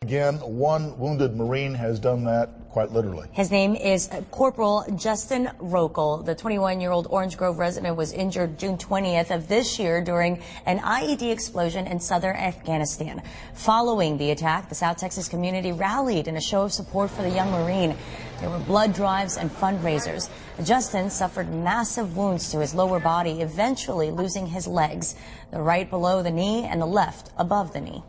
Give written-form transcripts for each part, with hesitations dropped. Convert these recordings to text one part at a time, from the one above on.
Again, one wounded Marine has done that quite literally. His name is Corporal Justin Rokohl. The 21-year-old Orange Grove resident was injured June 20th of this year during an IED explosion in southern Afghanistan. Following the attack, the South Texas community rallied in a show of support for the young Marine. There were blood drives and fundraisers. Justin suffered massive wounds to his lower body, eventually losing his legs, the right below the knee and the left above the knee.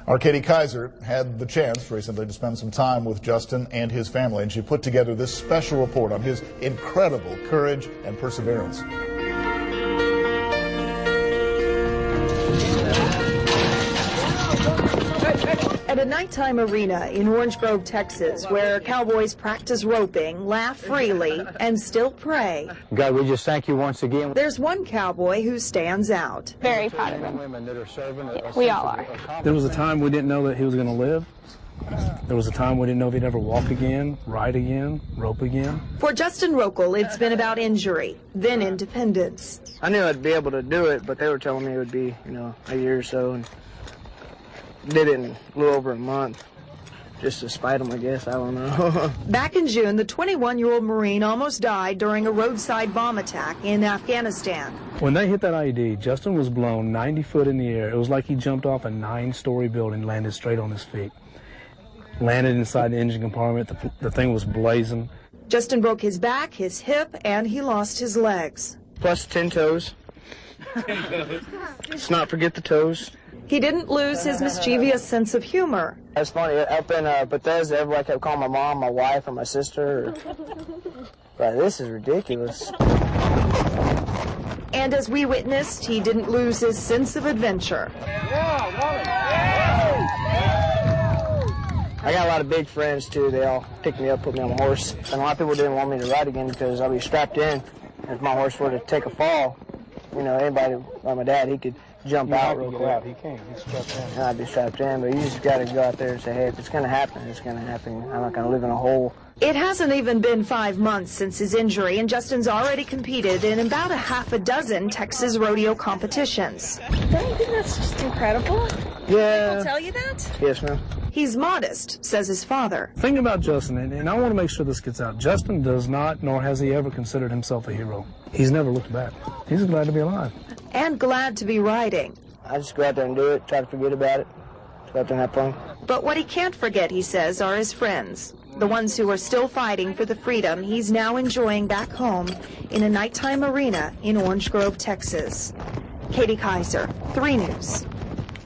Our Katie Kaiser had the chance recently to spend some time with Justin and his family, and she put together this special report on his incredible courage and perseverance. At a nighttime arena in Orange Grove, Texas, where cowboys practice roping, laugh freely, and still pray. God, we just thank you once again. There's one cowboy who stands out. Very proud of him. Yeah, we all are. There was a time we didn't know that he was going to live. There was a time we didn't know if he'd ever walk again, ride again, rope again. For Justin Rokohl, it's been about injury, then independence. I knew I'd be able to do it, but they were telling me it would be, a year or so. And did it in a little over a month, just to spite them, I guess. I don't know. Back in June, the 21-year-old Marine almost died during a roadside bomb attack in Afghanistan. When they hit that IED, Justin was blown 90 foot in the air. It was like he jumped off a 9-story building, landed straight on his feet. Landed inside the engine compartment. The thing was blazing. Justin broke his back, his hip, and he lost his legs. Plus 10 toes. Let's not forget the toes. He didn't lose his mischievous sense of humor. It's funny, up in Bethesda, everybody kept calling my mom, my wife, or my sister. But this is ridiculous. And as we witnessed, he didn't lose his sense of adventure. I got a lot of big friends, too. They all picked me up, put me on a horse. And a lot of people didn't want me to ride again because I'll be strapped in. If my horse were to take a fall, anybody, like my dad, he could jump out real quick. He can't. He's strapped in. And I'd be strapped in, but you just got to go out there and say, hey, if it's going to happen, it's going to happen. I'm not going to live in a hole. It hasn't even been 5 months since his injury, and Justin's already competed in about a half a dozen Texas rodeo competitions. Don't you think that's just incredible? Yeah. People tell you that? Yes, ma'am. He's modest, says his father. The thing about Justin, and I want to make sure this gets out, Justin does not, nor has he ever considered himself a hero. He's never looked back. He's glad to be alive. And glad to be riding. I just go out there and do it, try to forget about it, go out there and have fun. But what he can't forget, he says, are his friends. The ones who are still fighting for the freedom he's now enjoying back home in a nighttime arena in Orange Grove, Texas. Katie Kaiser, 3 News.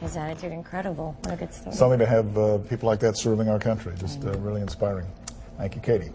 His attitude, incredible. What a good story. Something to have people like that serving our country. Just really inspiring. Thank you, Katie.